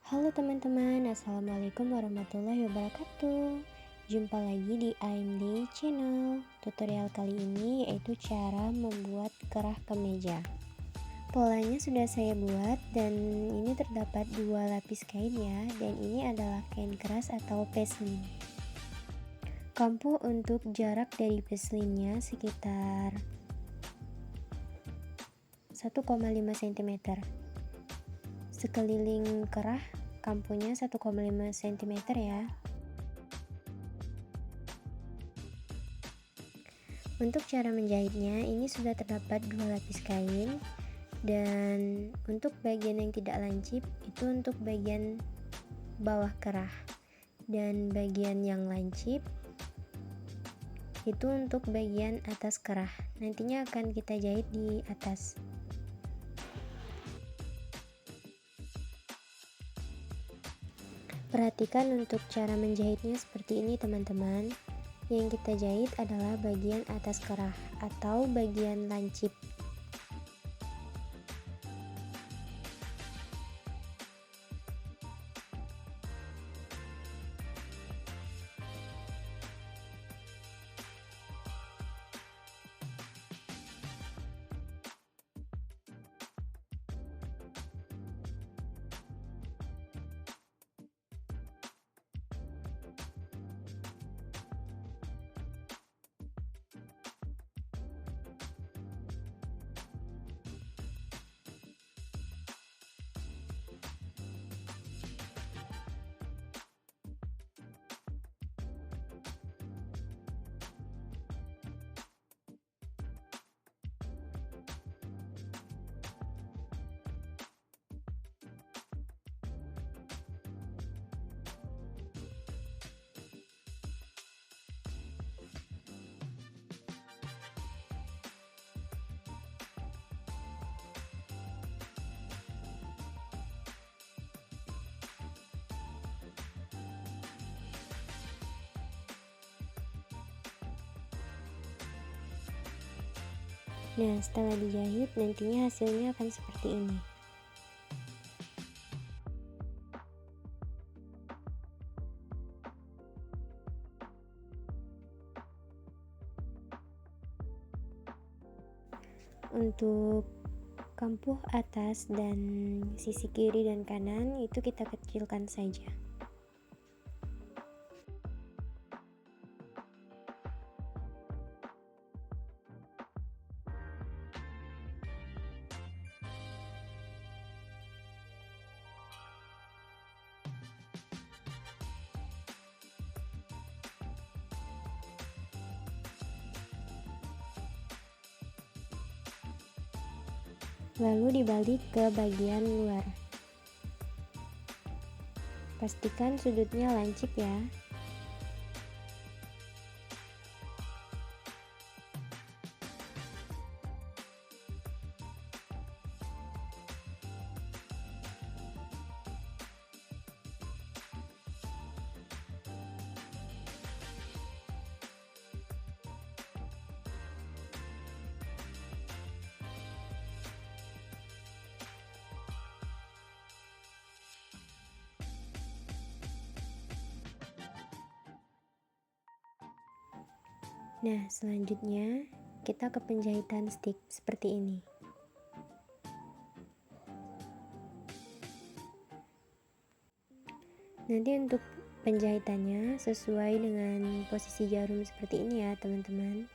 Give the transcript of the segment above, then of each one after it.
Halo teman-teman, assalamualaikum warahmatullahi wabarakatuh. Jumpa lagi di AMD Channel. Tutorial kali ini yaitu cara membuat kerah kemeja. Polanya sudah saya buat dan ini terdapat dua lapis kain ya, dan ini adalah kain keras atau peslin. Kampuh untuk jarak dari peslinnya sekitar 1,5 cm. Sekeliling kerah kampuhnya 1,5 cm ya. Untuk cara menjahitnya, ini sudah terdapat dua lapis kain, dan untuk bagian yang tidak lancip itu untuk bagian bawah kerah, dan bagian yang lancip itu untuk bagian atas kerah. Nantinya akan kita jahit di atas. Perhatikan untuk cara menjahitnya seperti ini teman-teman. Yang kita jahit adalah bagian atas kerah atau bagian lancip. Nah, setelah dijahit nantinya hasilnya akan seperti ini. Untuk kampuh atas dan sisi kiri dan kanan itu kita kecilkan saja. Lalu dibalik ke bagian luar. Pastikan sudutnya lancip ya. Nah, selanjutnya kita ke penjahitan stick seperti ini. Nanti untuk penjahitannya sesuai dengan posisi jarum seperti ini ya, teman-teman.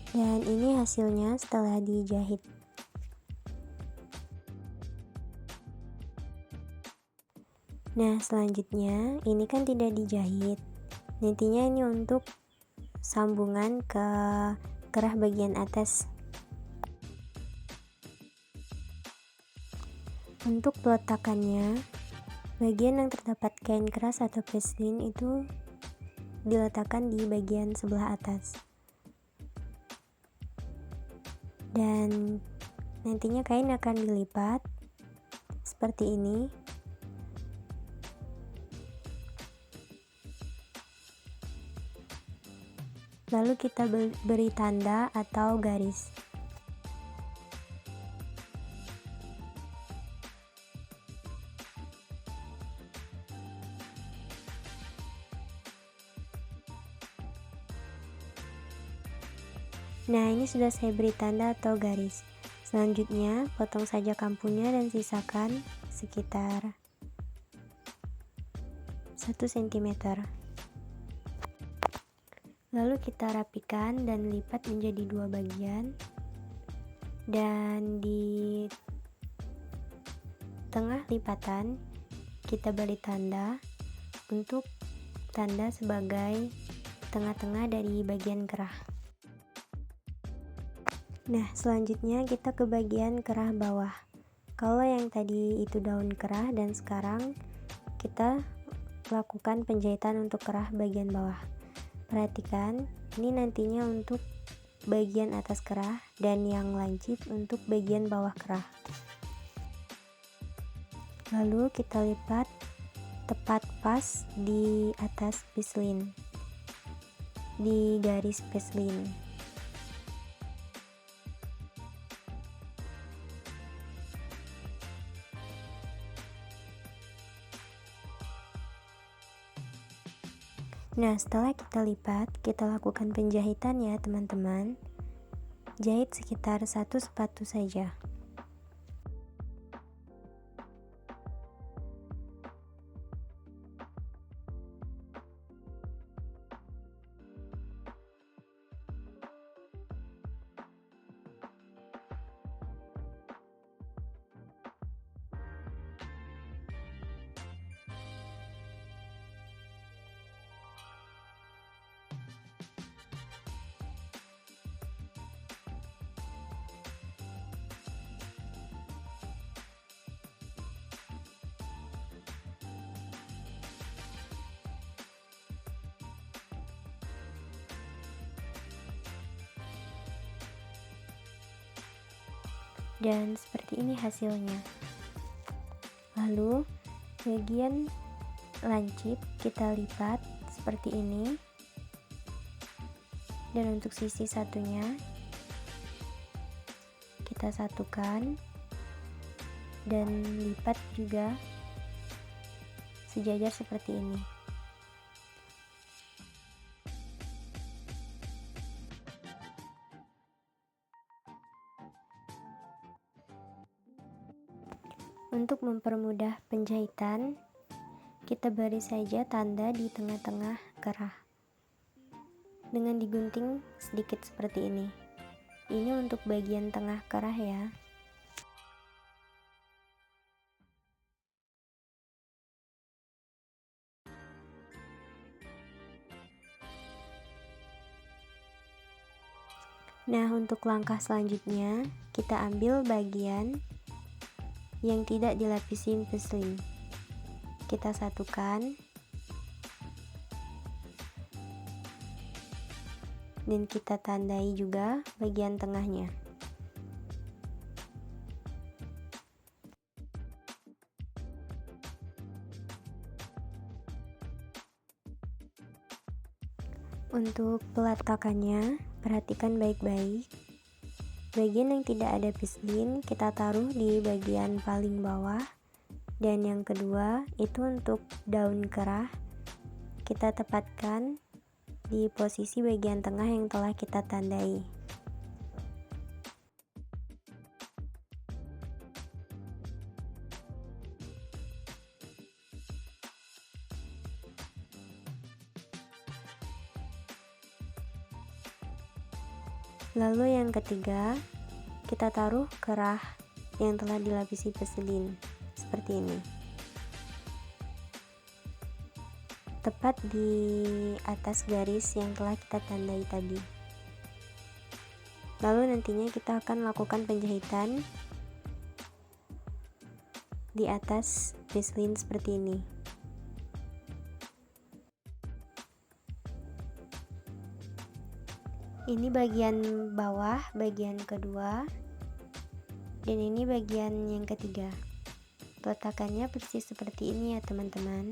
Dan ini hasilnya setelah dijahit. Nah, selanjutnya ini kan tidak dijahit. Nantinya ini untuk sambungan ke kerah bagian atas. Untuk peletakannya, bagian yang terdapat kain keras atau peslin itu diletakkan di bagian sebelah atas. Dan nantinya kain akan dilipat seperti ini. Lalu kita beri tanda atau garis. Nah, ini sudah saya beri tanda atau garis. Selanjutnya, potong saja kampunnya dan sisakan sekitar 1 cm. Lalu kita rapikan dan lipat menjadi 2 bagian. Dan di tengah lipatan, kita beri tanda untuk tanda sebagai tengah-tengah dari bagian kerah. Nah, selanjutnya kita ke bagian kerah bawah. Kalau yang tadi itu daun kerah dan sekarang kita lakukan penjahitan untuk kerah bagian bawah. Perhatikan, ini nantinya untuk bagian atas kerah dan yang lancip untuk bagian bawah kerah. Lalu kita lipat tepat pas di atas pislin, di garis pislin. Nah, setelah kita lipat, kita lakukan penjahitan ya teman-teman. Jahit sekitar 1 sepatu saja. Dan seperti ini hasilnya. Lalu bagian lancip kita lipat seperti ini, dan untuk sisi satunya kita satukan dan lipat juga sejajar seperti ini. Untuk mempermudah penjahitan, kita beri saja tanda di tengah-tengah kerah dengan digunting sedikit seperti ini. Ini untuk bagian tengah kerah ya. Nah, untuk langkah selanjutnya, kita ambil bagian yang tidak dilapisi pislin. Kita satukan dan kita tandai juga bagian tengahnya. Untuk peletakannya, perhatikan baik-baik. Bagian yang tidak ada pislin kita taruh di bagian paling bawah, dan yang kedua itu untuk daun kerah kita tepatkan di posisi bagian tengah yang telah kita tandai. Lalu yang ketiga, kita taruh kerah yang telah dilapisi pislin seperti ini, tepat di atas garis yang telah kita tandai tadi. Lalu nantinya kita akan lakukan penjahitan di atas pislin seperti ini. Ini bagian bawah, bagian kedua, dan ini bagian yang ketiga. Peletakannya persis seperti ini ya teman-teman.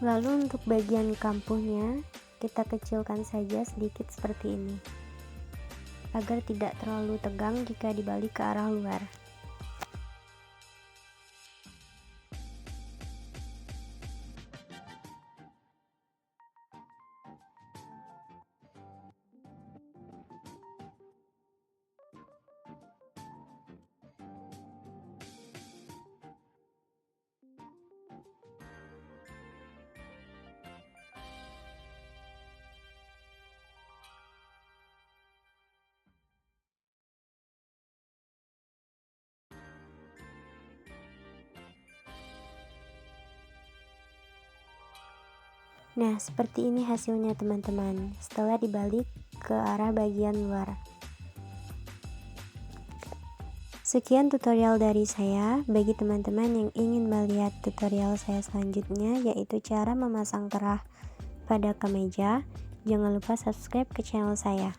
Lalu untuk bagian kampuhnya kita kecilkan saja sedikit seperti ini, agar tidak terlalu tegang jika dibalik ke arah luar. Nah, seperti ini hasilnya teman-teman, setelah dibalik ke arah bagian luar. Sekian tutorial dari saya. Bagi teman-teman yang ingin melihat tutorial saya selanjutnya, yaitu cara memasang kerah pada kemeja, jangan lupa subscribe ke channel saya.